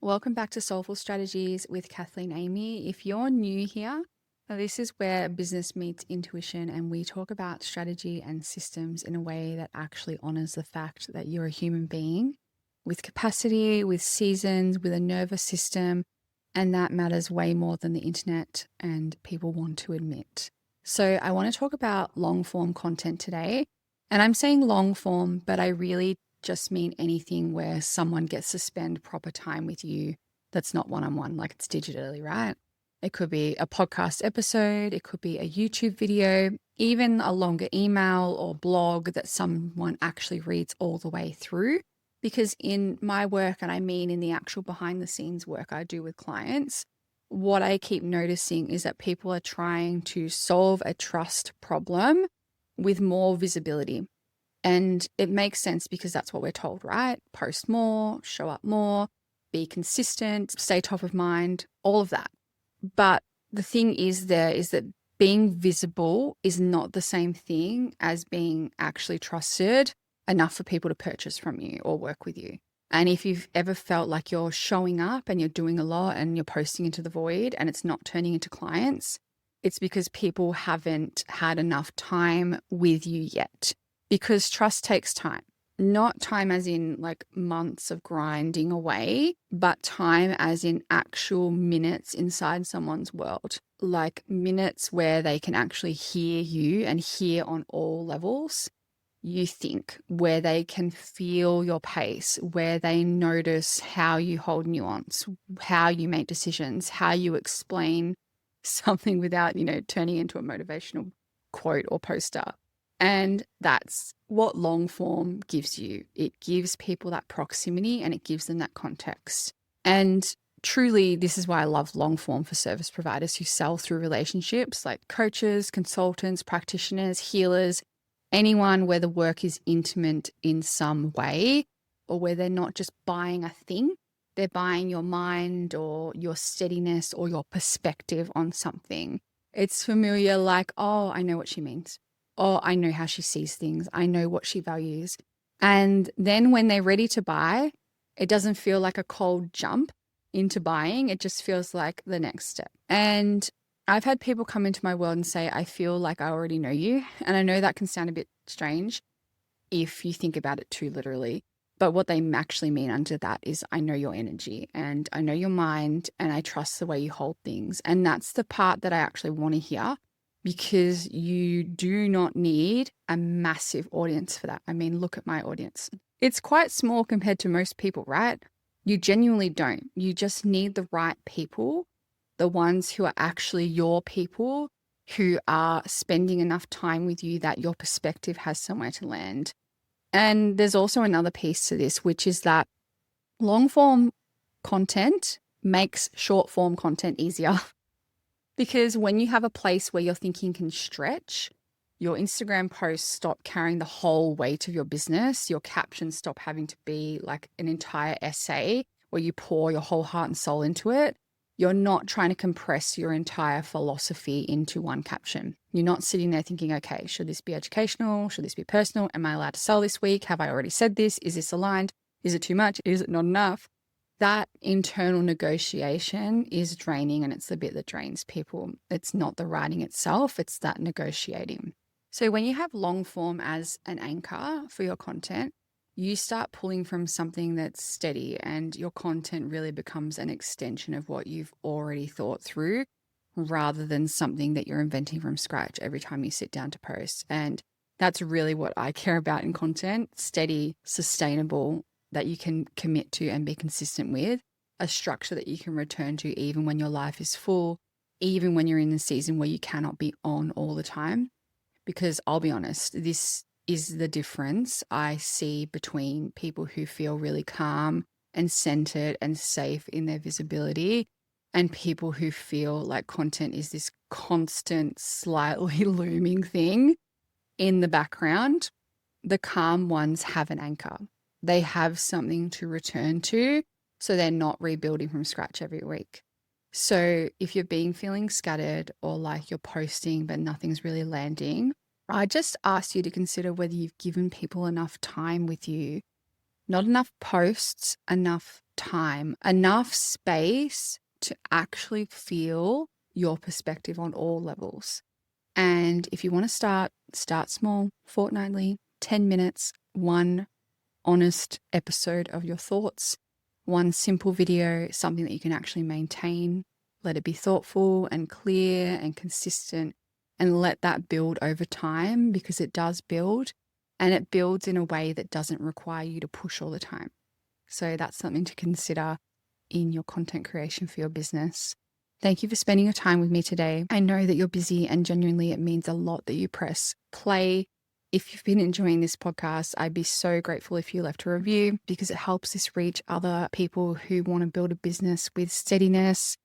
Welcome back to Soulful Strategies with Kathleen Amy. If you're new here, this is where business meets intuition, and we talk about strategy and systems in a way that actually honors the fact that you're a human being with capacity, with seasons, with a nervous system, and that matters way more than the internet and people want to admit. So I want to talk about long form content today. And I'm saying long form, but I really just mean anything where someone gets to spend proper time with you that's not one-on-one, like it's digitally, right? It could be a podcast episode, it could be a YouTube video, even a longer email or blog that someone actually reads all the way through. Because in my work, and I mean in the actual behind the scenes work I do with clients, what I keep noticing is that people are trying to solve a trust problem with more visibility. And it makes sense because that's what we're told, right? Post more, show up more, be consistent, stay top of mind, all of that. But the thing is that being visible is not the same thing as being actually trusted enough for people to purchase from you or work with you. And if you've ever felt like you're showing up and you're doing a lot and you're posting into the void and it's not turning into clients, it's because people haven't had enough time with you yet. Because trust takes time, not time as in like months of grinding away, but time as in actual minutes inside someone's world, like minutes where they can actually hear you and hear on all levels you think, where they can feel your pace, where they notice how you hold nuance, how you make decisions, how you explain something without, turning into a motivational quote or poster. And that's what long form gives you. It gives people that proximity and it gives them that context. And truly, this is why I love long form for service providers who sell through relationships like coaches, consultants, practitioners, healers, anyone where the work is intimate in some way, or where they're not just buying a thing, they're buying your mind or your steadiness or your perspective on something. It's familiar, like, oh, I know what she means. Oh, I know how she sees things. I know what she values. And then when they're ready to buy, it doesn't feel like a cold jump into buying. It just feels like the next step. And I've had people come into my world and say, I feel like I already know you. And I know that can sound a bit strange if you think about it too literally. But what they actually mean under that is I know your energy and I know your mind and I trust the way you hold things. And that's the part that I actually want to hear, because you do not need a massive audience for that. I mean, look at my audience. It's quite small compared to most people, right? You genuinely don't. You just need the right people, the ones who are actually your people, who are spending enough time with you that your perspective has somewhere to land. And there's also another piece to this, which is that long form content makes short form content easier. Because when you have a place where your thinking can stretch, your Instagram posts stop carrying the whole weight of your business. Your captions stop having to be like an entire essay where you pour your whole heart and soul into it. You're not trying to compress your entire philosophy into one caption. You're not sitting there thinking, okay, should this be educational? Should this be personal? Am I allowed to sell this week? Have I already said this? Is this aligned? Is it too much? Is it not enough? That internal negotiation is draining, and it's the bit that drains people. It's not the writing itself, it's that negotiating. So when you have long form as an anchor for your content, you start pulling from something that's steady, and your content really becomes an extension of what you've already thought through, rather than something that you're inventing from scratch every time you sit down to post. And that's really what I care about in content: steady, sustainable, that you can commit to and be consistent with, a structure that you can return to even when your life is full, even when you're in the season where you cannot be on all the time. Because I'll be honest, this is the difference I see between people who feel really calm and centered and safe in their visibility and people who feel like content is this constant, slightly looming thing in the background. The calm ones have an anchor. They have something to return to, so they're not rebuilding from scratch every week. So if you're feeling scattered, or like you're posting but nothing's really landing, I just ask you to consider whether you've given people enough time with you Not enough posts, enough time, enough space to actually feel your perspective on all levels. And if you want to start small, fortnightly, 10 minutes, one honest episode of your thoughts, one simple video, something that you can actually maintain. Let it be thoughtful and clear and consistent, and let that build over time, because it does build, and it builds in a way that doesn't require you to push all the time. So that's something to consider in your content creation for your business. Thank you for spending your time with me today. I know that you're busy, and genuinely it means a lot that you press play. If you've been enjoying this podcast, I'd be so grateful if you left a review, because it helps this reach other people who want to build a business with steadiness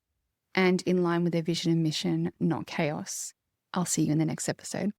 and in line with their vision and mission, not chaos. I'll see you in the next episode.